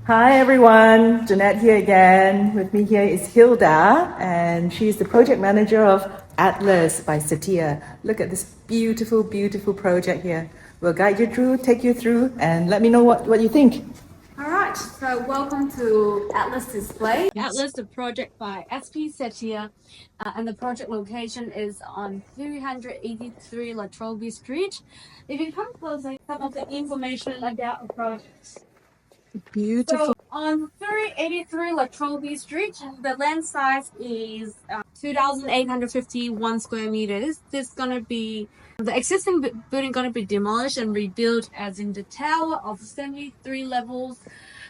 Hi everyone, Jeanette here again. With me here is Hilda, and she's the project manager of Atlas by Setia. Look at this beautiful, beautiful project here. We'll guide you through, take you through, and let me know what you think. All right, so welcome to Atlas Display. Atlas, the project by SP Setia, and the project location is on 383 Trobe Street. If you come closer, some of the information about the project. Beautiful. So on 383 Trobe Street, the land size is 2,851 square meters. This is gonna be the existing building gonna be demolished and rebuilt as in the tower of 73 levels,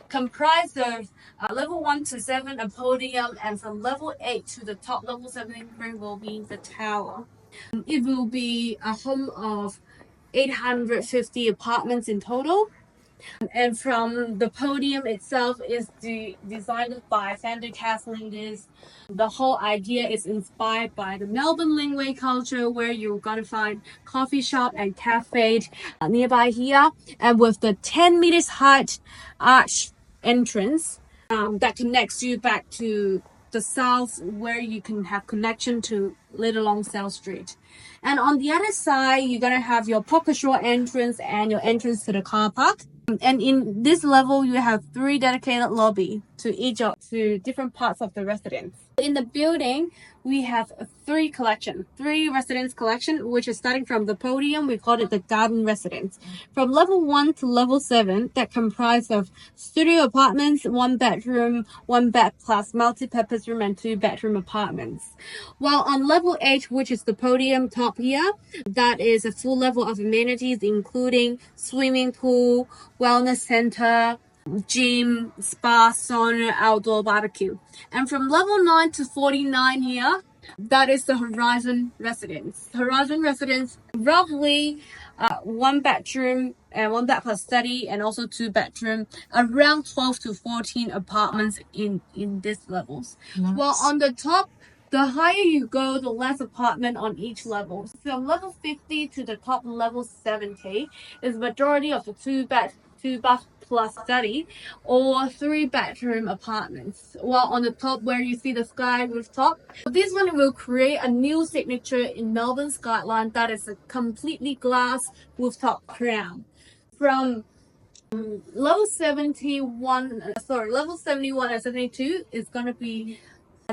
comprised of level 1 to 7 a podium, and from level 8 to the top level 73 will be the tower. It will be a home of 850 apartments in total. And from the podium itself is designed by Sander Caslingis. The whole idea is inspired by the Melbourne Lingway culture, where you're gonna find coffee shop and cafe nearby here, and with the 10 meters height arch entrance that connects you back to the south, where you can have connection to Little Long South Street. And on the other side, you're gonna have your pocket shore entrance and your entrance to the car park. And in this level, you have 3 dedicated lobby to to different parts of the residence. In the building, we have 3 residence collection, which is starting from the podium. We call it the garden residence. From level 1 to level 7, that comprise of studio apartments, 1 bedroom, 1 bed plus multi-purpose room, and 2 bedroom apartments. While on level 8, which is the podium top here, that is a full level of amenities, including swimming pool, wellness center, gym, spa, sauna, outdoor barbecue. And from level 9 to 49 here, that is the Horizon Residence. Horizon Residence, roughly 1 bedroom and 1 bed plus study, and also 2 bedroom, around 12 to 14 apartments in these levels. Nice. While on the top, the higher you go, the less apartment on each level. From level 50 to the top level 70 is majority of the 2 bath plus study or 3 bedroom apartments. While on the top, where you see the sky rooftop, this one will create a new signature in Melbourne skyline that is a completely glass rooftop crown. From level 71 and 72 is going to be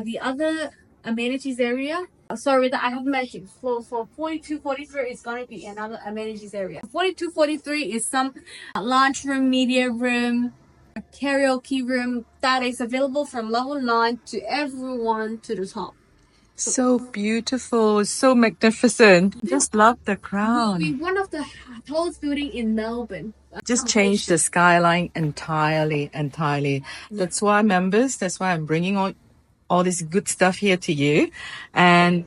the other amenities area. Sorry that I haven't mentioned. For 42, 43 is going to be another amenities area. 42, 43 is some lunch room, media room, karaoke room that is available from level 9 to everyone to the top. So beautiful, so magnificent. Just love the crown. Will be one of the tallest building in Melbourne. Just change the skyline entirely. That's why I'm bringing all this good stuff here to you. And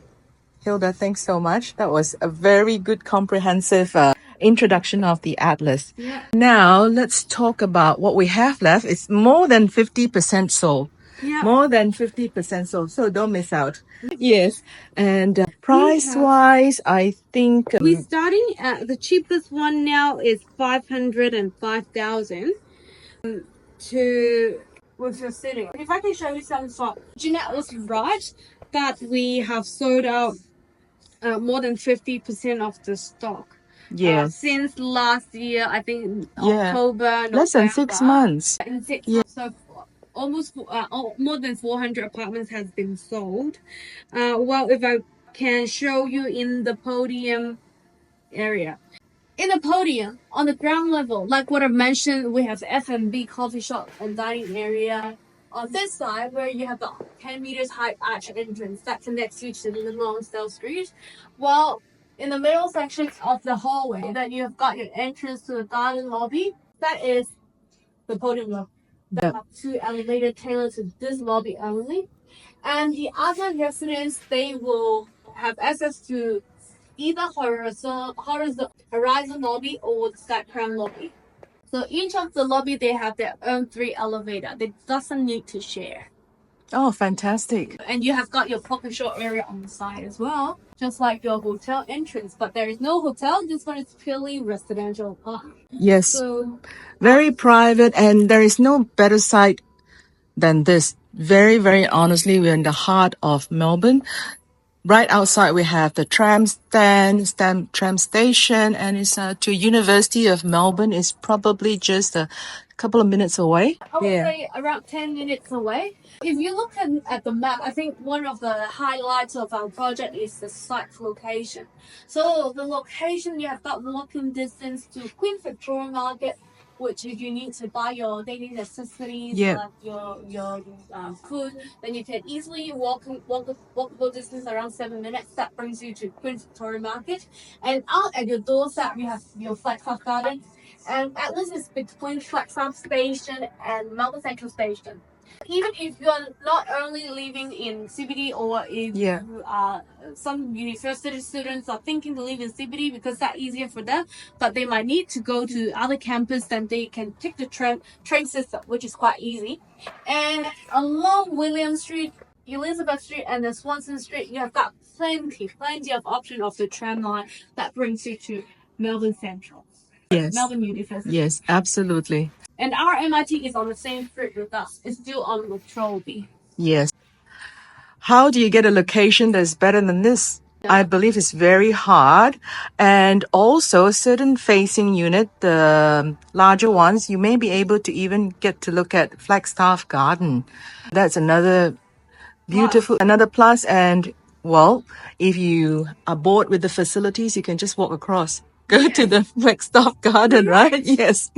Hilda, thanks so much. That was a very good comprehensive introduction of the Atlas. Yeah. Now let's talk about what we have left. It's more than 50% sold. Yeah. More than 50% sold, so don't miss out. Yes, and price-wise, I think we're starting at the cheapest one now is 505,000 to with your sitting. If I can show you some stuff, Jeanette was right that we have sold out more than 50% of the stock. yes, Since last year, I think October, less than 6 months. In 6 months, so almost more than 400 apartments has been sold. Well, if I can show you in the podium area. In the podium, on the ground level, like what I mentioned, we have F&B, coffee shop, and dining area. On this side, where you have the 10 meters high arch entrance that connects you to the Long South Street. While in the middle section of the hallway, that you have got your entrance to the garden lobby, that is the podium lobby. That have 2 elevators tailored to this lobby only. And the other residents, they will have access to either horizon lobby or the sky crown lobby. So each of the lobby, they have their own 3 elevator. They doesn't need to share. Oh, fantastic. And you have got your pocket shop area on the side as well, just like your hotel entrance. But there is no hotel. This one is purely residential. Yes. So Very private, and there is no better site than this. Very, very honestly, we're in the heart of Melbourne. Right outside, we have the tram tram station, and it's to University of Melbourne. It's probably just a couple of minutes away. I would say around 10 minutes away. If you look at the map, I think one of the highlights of our project is the site location. So the location, you have got walking distance to Queen Victoria Market, which if you need to buy your daily necessities, Yeah. like your food, then you can easily walkable distance around 7 minutes. That brings you to Queen Victoria Market. And out at your doorstep, you have your Flagstaff Garden. And at least it's between Flagstaff Station and Melbourne Central Station. Even if you're not only living in CBD, or if you are some university students are thinking to live in CBD because that's easier for them, but they might need to go to other campus, then they can take the train system, which is quite easy. And along William Street, Elizabeth Street, and the Swanson Street, you have got plenty of option of the tram line that brings you to Melbourne Central. Yes. Melbourne University. Yes, absolutely. And our MIT is on the same street with us. It's still on the Trobe. Yes. How do you get a location that's better than this? I believe it's very hard. And also certain facing unit, the larger ones, you may be able to even get to look at Flagstaff Garden. That's another beautiful, another plus. And well, if you are bored with the facilities, you can just walk across, go to the Flagstaff Garden, right? Yes.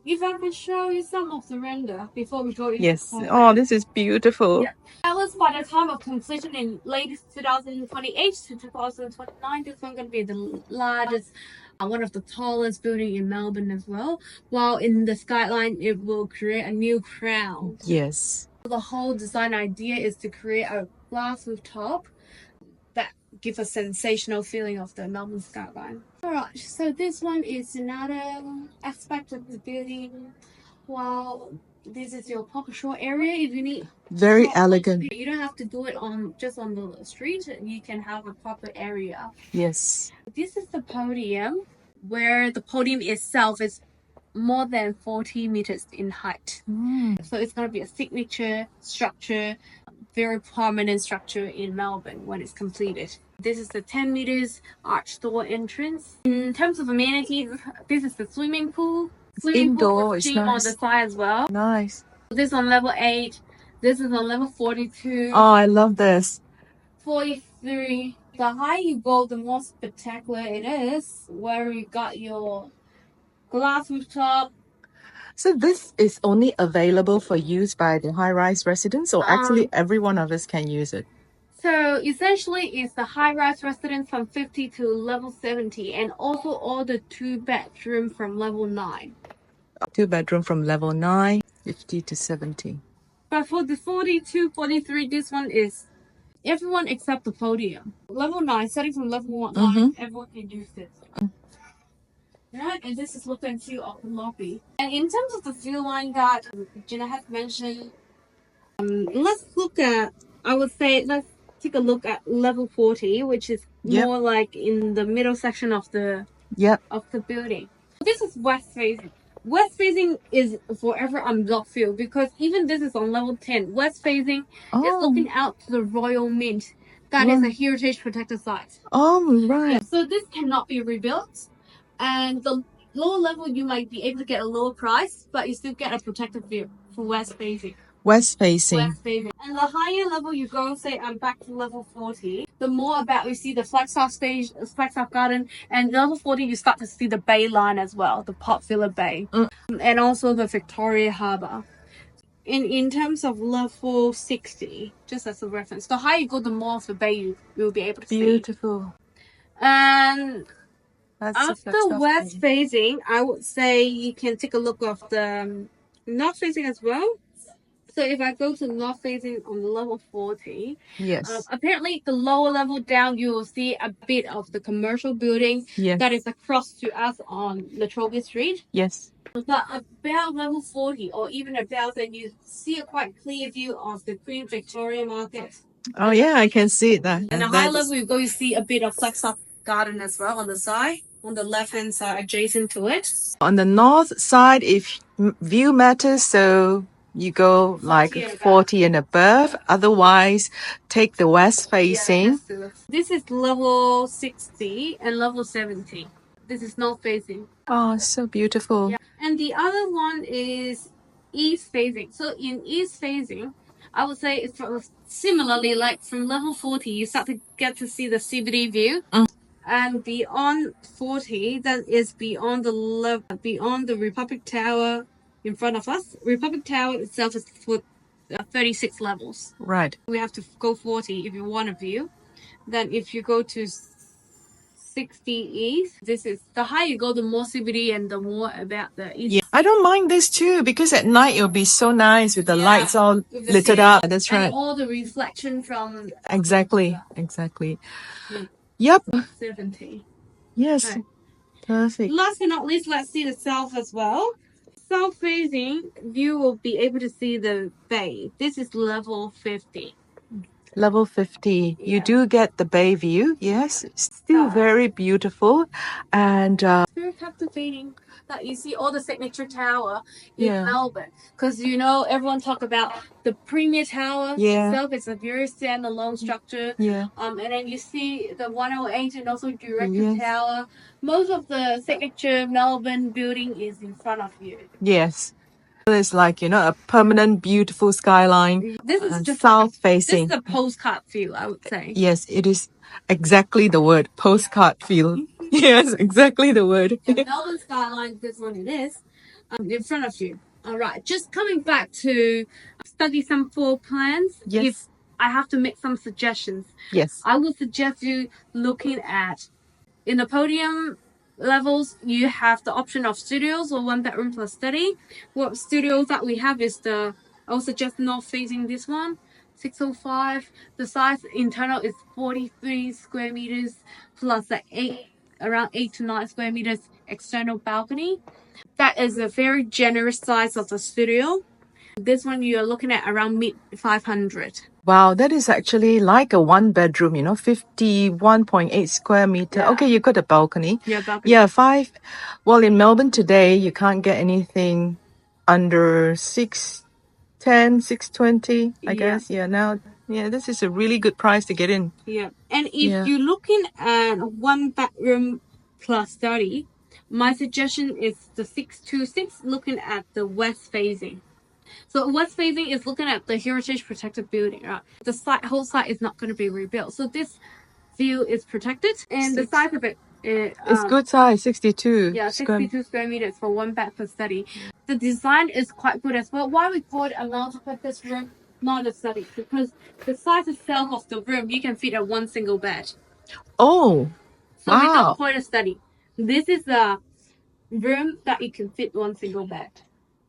If I can show you some of the render before we go into Yes. Oh, this is beautiful. Yeah. That was by the time of completion in late 2028 to 2029. This one going to be the largest, one of the tallest building in Melbourne as well. While in the skyline, it will create a new crown. Yes. The whole design idea is to create a glass rooftop that give a sensational feeling of the Melbourne skyline. Alright, so this one is another aspect of the building. Well, this is your pocket shop area. If you need very elegant, you don't have to do it just on the street. You can have a proper area. Yes. This is the podium, where the podium itself is more than 40 meters in height. So it's going to be a signature structure, very prominent structure in Melbourne when it's completed. This is the 10 meters arch door entrance. In terms of amenities, this is the swimming pool. Indoor is nice. nice. On the side as well. Nice. This on level 8. This is on level 42. Oh, I love this. 43. The higher you go, the more spectacular it is. Where you got your glass rooftop. So this is only available for use by the high-rise residents, or actually every one of us can use it? So essentially, it's the high-rise residents from 50 to level 70, and also all the 2-bedroom from level 9. 2-bedroom from level 9, 50 to 70. But for the 42, 43, this one is everyone except the podium. Level 9, starting from level 9, everyone can use this. Right, and this is look and feel of the lobby. And in terms of the view line that Gina has mentioned, let's look at, I would say, let's take a look at level 40, which is more like in the middle section of the of the building. This is west facing. West facing is forever unblocked view, because even this is on level 10. West facing is looking out to the Royal Mint. That is a heritage protected site. Oh, right. Yeah, so this cannot be rebuilt. And the lower level, you might be able to get a lower price, but you still get a protected view for west facing. West facing. West facing. And the higher level you go, say I'm back to level 40, the more about you see the Flagstaff Garden, and level 40 you start to see the Bay line as well, the Port Villa Bay, and also the Victoria Harbour. In terms of level 60, just as a reference, the higher you go, the more of the bay you will be able to see. Beautiful. And after west facing, I would say you can take a look of the north facing as well. So if I go to north facing on level 40, apparently the lower level down, you will see a bit of the commercial building that is across to us on the Trobe Street. Yes. But about level 40 or even above, then you see a quite clear view of the Queen Victoria Market. Oh yeah, I can see that. And a high level, you go to see a bit of Flexop Garden as well on the side, on the left hand side adjacent to it. On the north side, if view matters, so you go like 40 and above. Otherwise, take the west facing. This is level 60 and level 70. This is north facing. Oh, so beautiful. Yeah. And the other one is east facing. So in east facing, I would say it's similarly like from level 40, you start to get to see the CBD view. And beyond 40, that is beyond the Republic Tower in front of us. Republic Tower itself is for 36 levels. Right. We have to go 40 if you want a view. Then if you go to 60 east, this is the higher you go, the more CBD and the more about the east. Yeah, I don't mind this too because at night it'll be so nice with the lights all With the lit city up. That's right. And all the reflection from Exactly. Yep. 70. Yes. Right. Perfect. Last but not least, let's see the south as well. South facing, you will be able to see the bay. This is level 50. Level 50. You do get the bay view. Yes. Still very beautiful. And very captivating that you see all the signature tower in Melbourne. Because you know, everyone talk about the Premier Tower itself. It's a very standalone structure. And then you see the 108 and also Director Tower. Most of the signature Melbourne building is in front of you. Yes. It's like, you know, a permanent, beautiful skyline. This is just south facing. This is a postcard feel, I would say. Yes, it is exactly the word. Postcard feel. Yes, exactly the word. Melbourne skyline, this one it is, in front of you. All right, just coming back to study some floor plans. Yes. If I have to make some suggestions, I would suggest you looking at in the podium levels. You have the option of studios or one bedroom plus study. What studios that we have is I would suggest north facing this one. 605. The size internal is 43 square meters plus around 8 to 9 square meters external balcony. That is a very generous size of the studio. This one you're looking at around mid 500. Wow, that is actually like a one bedroom, you know, 51.8 square meter. Okay, you got a balcony. Balcony. Yeah, well, in Melbourne today, you can't get anything under 610, 620, I guess. Now, this is a really good price to get in. And if you're looking at one bedroom plus study, my suggestion is the 626 looking at the west facing. So west facing is looking at the heritage protected building, right? The whole site is not going to be rebuilt. So this view is protected and the size of it it's good size, 62. 62 square meters for one bed per study. The design is quite good as well. Why we call it a multi-purpose room, not a study? Because the size itself of the room, you can fit at one single bed. Oh, so we don't call it a study. This is a room that you can fit one single bed.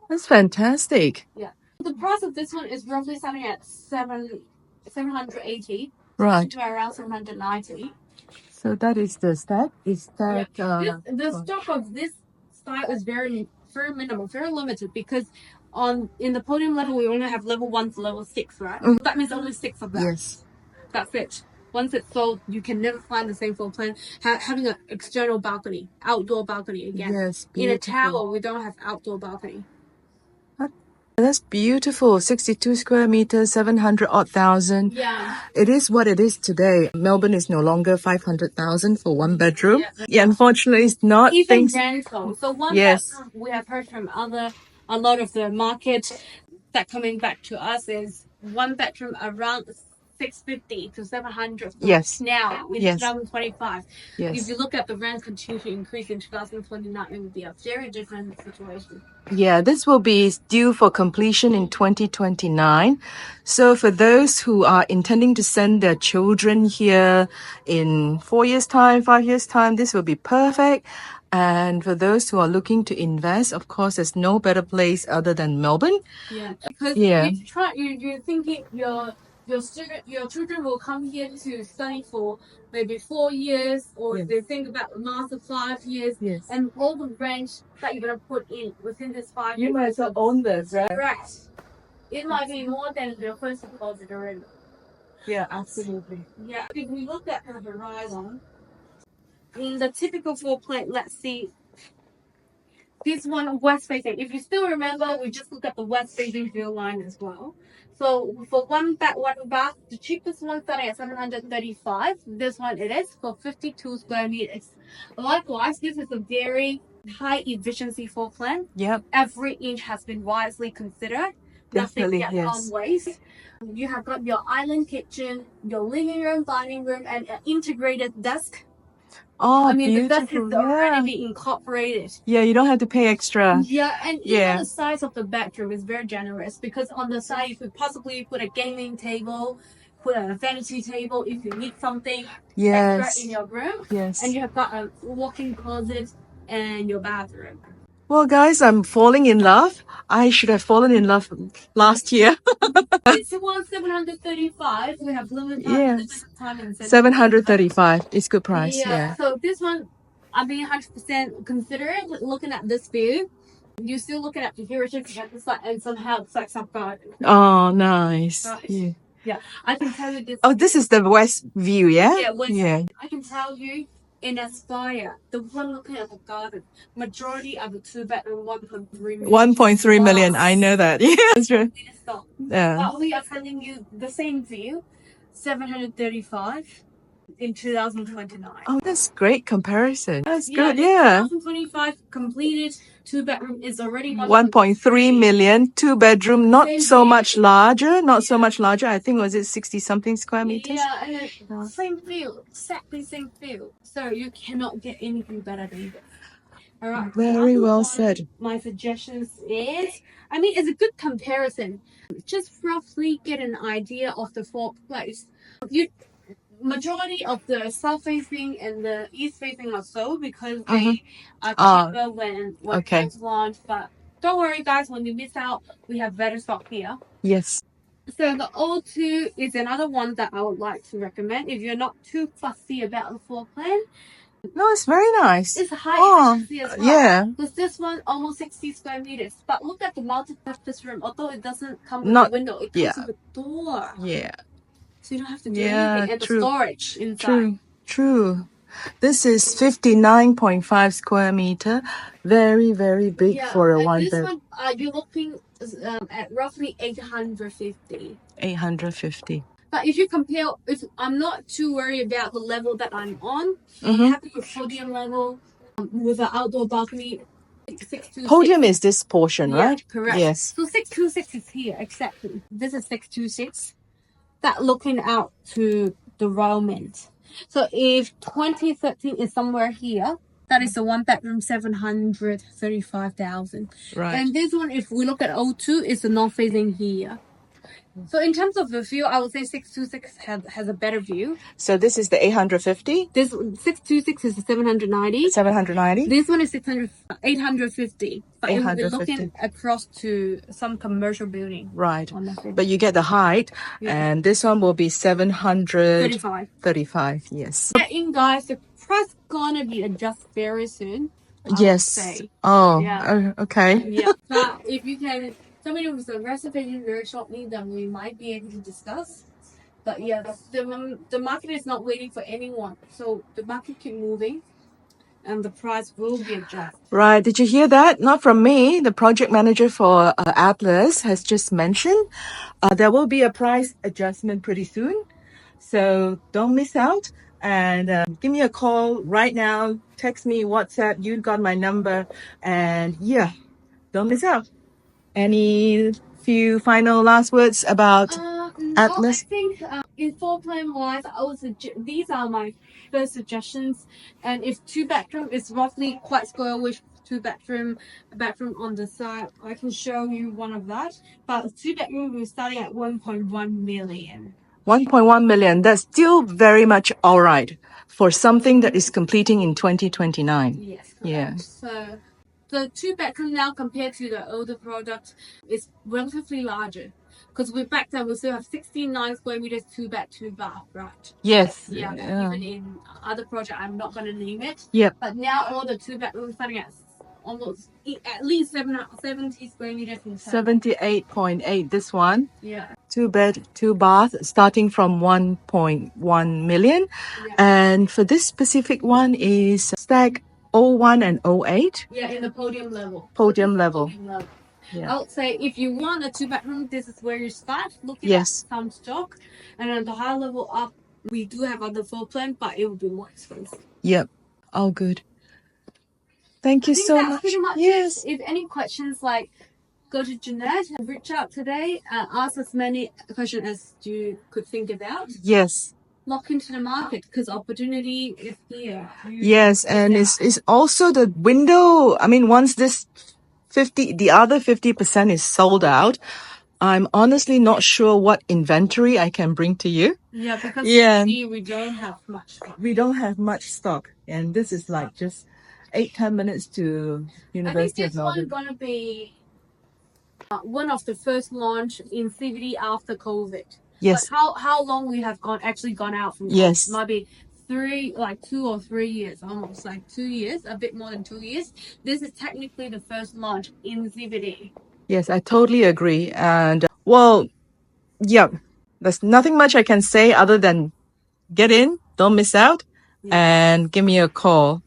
That's fantastic. The price of this one is roughly starting at 780. Right. To around 790. So that is the stack. Is that the stock of this style is very minimal, very limited because in the podium level we only have level 1 to level 6, right? That means only 6 of them. Yes. That's it. Once it's sold, you can never find the same floor plan having an external balcony, outdoor balcony again. Yes, beautiful. In a tower, we don't have outdoor balcony. That's beautiful. 62 square meters, 700 odd thousand. It is what it is today. Melbourne is no longer 500,000 for one bedroom. Unfortunately, it's not. Even rental. So one bedroom, we have heard from a lot of the market that coming back to us is one bedroom around 650 to 700. Now in 2025. If you look at the rent continue to increase in 2029, it will be a very different situation. This will be due for completion in 2029. So for those who are intending to send their children here in 4 years' time, 5 years' time, this will be perfect. And for those who are looking to invest, of course, there's no better place other than Melbourne. Because you're thinking your children will come here to study for maybe 4 years, or Yes. they think about the master 5 years, Yes. and all the rent that you're gonna put in within this 5 You years. might as well own this, right? Right. It might be more than your first deposit already. Yeah, absolutely. Yeah. If we look at the horizon, in the typical floor plan, let's see. This one west facing. If you still remember, we just looked at the west facing view line as well. So for one bath, the cheapest one starting at 735. This one it is for 52 square meters. Likewise, this is a very high efficiency floor plan. Yep. Every inch has been wisely considered. Definitely, Nothing gets on waste. You have got your island kitchen, your living room, dining room, and an integrated desk. Oh, I mean, the desk beautiful. is already incorporated. Yeah, you don't have to pay extra. Yeah, and Yeah. even the size of the bedroom is very generous, because on the side you could possibly put a gaming table, put a vanity table if you need something Yes. extra in your room. Yes. And you have got a walk-in closet and your bathroom. Well, guys, I'm falling in love. I should have fallen in love last year. This one 735. We have limited Yes. time and 735. It's good price. Yeah. So this one, I'm being 100% considerate. Looking at this view, you're still looking at the heritage at the side, and somehow it's like some garden. Oh, nice. Yeah. Yeah, I can tell you this. Oh, this is the west view, yeah? Yeah, I can tell you in Aspire, the one looking at the garden, majority of the 2-bedroom 1.3 million. 1.3 million. I know that. Yeah, that's right. Yeah. But we are telling you the same view, 735 in 2029. Oh, that's great comparison. That's good. Yeah. 2025 completed 2-bedroom is already 1.3 million, 2-bedroom, not so much larger, not so much larger. I think was it 60 something square meters? Yeah, and then same feel, exactly same feel. So you cannot get anything better than this. All right. Very well said. My suggestions is, I mean, it's a good comparison. Just roughly get an idea of the floor place. Majority of the south facing and the east facing are sold because they are cheaper when it's launched. But don't worry, guys. When you miss out, we have better stock here. Yes. So the O2 is another one that I would like to recommend if you're not too fussy about the floor plan. No, it's very nice. It's high efficiency as well. Yeah. Because this one almost 60 square meters. But look at the multi-purpose room. Although it doesn't come with a window, it comes with a door. Yeah. So you don't have to do anything. And the storage inside. True. This is 59.5 square meter. Very, very big for a one bed. This one, you're looking at roughly 850. 850. But if you compare, if I'm not too worried about the level that I'm on, I'm happy with podium level with an outdoor balcony. 626. Podium is this portion, right? Correct. Yes. So 626 is here, exactly. This is 626. That looking out to the Royal Mint. So if 2013 is somewhere here, that is a 1-bedroom 735,000. Right. And this one, if we look at O2, is the north facing here. So in terms of the view, I would say 626 has a better view. So this is the 850? This 626 is the 790. 790? This one is 850. But it will be looking across to some commercial building. Right. But you get the height. Yeah. And this one will be 735. Yes. Get in, guys. The price gonna be adjusted very soon. Yes. Oh, yeah. Okay. Yeah. But if you can... Somebody with a reservation very shortly, then we might be able to discuss. But yeah, the market is not waiting for anyone. So the market keep moving and the price will be adjusted. Right. Did you hear that? Not from me. The project manager for Atlas has just mentioned there will be a price adjustment pretty soon. So don't miss out. And give me a call right now. Text me, WhatsApp. You got my number. And yeah, don't miss out. Any few final last words about Atlas? I think in floor plan wise, these are my first suggestions. And if 2-bedroom is roughly quite square with 2-bedroom, a bedroom on the side, I can show you one of that. But 2-bedroom, we're starting at 1.1 million. 1.1 million. That's still very much all right for something that is completing in 2029. Yes, correct. Yeah. So the 2-bedroom now compared to the older product is relatively larger. Because back then we still have 69 square meters, 2-bed, 2-bath, right? Yes. Yeah. Even in other project, I'm not gonna name it. Yep. But now all the 2-bedrooms starting at almost at least 70 square meters in total. 78.8. This one. Yeah. 2-bed, 2-bath, starting from 1.1 million. Yeah. And for this specific one is stack 01 and 08. Yeah, in the podium level. Podium level. Podium level. Yeah. I would say if you want a 2-bedroom, this is where you start looking Yes. at some stock. And on the high level up, we do have other floor plan, but it will be more expensive. Yep. All good. Thank you so much. Pretty much yes. If any questions, like, go to Jeanette and reach out today and ask as many questions as you could think about. Yes. Lock into the market because opportunity is here. Yes, and it's also the window. I mean, once this the other 50% is sold out, I'm honestly not sure what inventory I can bring to you. Yeah, because we don't have much stock. We don't have much stock. And this is like just 8-10 minutes to University of Melbourne. I think this one's gonna be one of the first launch in CBD after COVID. Yes. But how long we have actually gone out from COVID? Yes. Might be 2 or 3 years, almost like 2 years, a bit more than 2 years. This is technically the first launch in CBD. Yes, I totally agree. And well, yeah, there's nothing much I can say other than get in, don't miss out, and give me a call.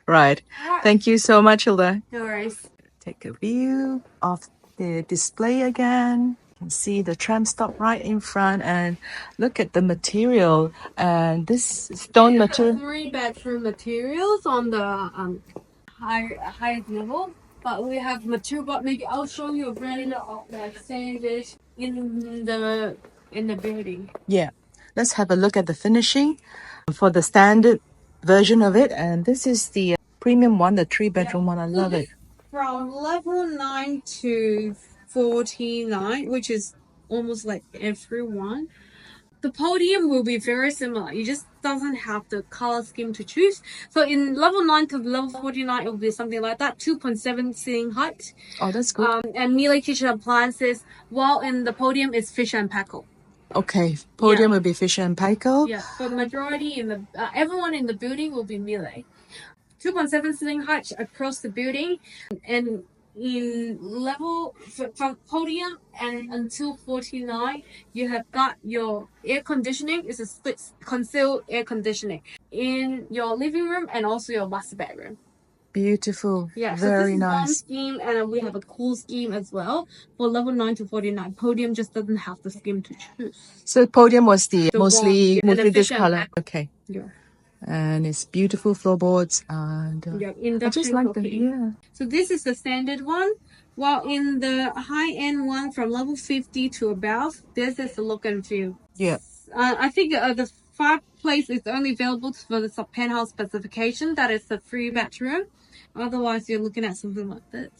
Right. Thank you so much, Hilda. No worries. Take a view of the display again. You can see the tram stop right in front and look at the material. And this stone material. 3-bedroom materials on the highest level. But we have material, but maybe I'll show you a brand like standard in the building. Yeah. Let's have a look at the finishing for the standard version of it. And this is the premium one, the 3-bedroom one. I love it. From level 9 to 49, which is almost like everyone. The podium will be very similar. It just doesn't have the color scheme to choose. So in level 9 to level 49, it will be something like that. 2.7 ceiling height. Oh, that's good. And Miele kitchen appliances. While in the podium is Fisher and Paykel. Okay, podium will be Fisher and Paykel. Yeah, but majority in the everyone in the building will be Miele. 2.7 ceiling height across the building, and in level from podium and until 49, you have got your air conditioning. It's a split concealed air conditioning in your living room and also your master bedroom. Beautiful. Yeah, very so this nice. is one scheme, and we have a cool scheme as well for level 9 to 49. Podium just doesn't have the scheme to choose. So podium was the mostly this Fisher color. Okay. Yeah. And it's beautiful floorboards and I just like the So this is the standard one. While in the high-end one from level 50 to above, this is the look and feel. Yeah. I think the fireplace is only available for the penthouse specification. That is the 3-bedroom. Otherwise, you're looking at something like this.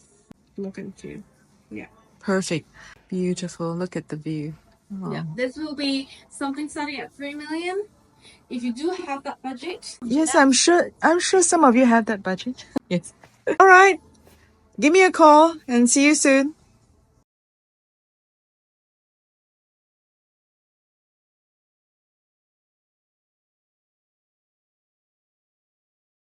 Look and feel. Yeah. Perfect. Beautiful. Look at the view. Oh. Yeah. This will be something starting at 3 million. If you do have that budget. Yes, I'm sure some of you have that budget. Yes. All right. Give me a call and see you soon.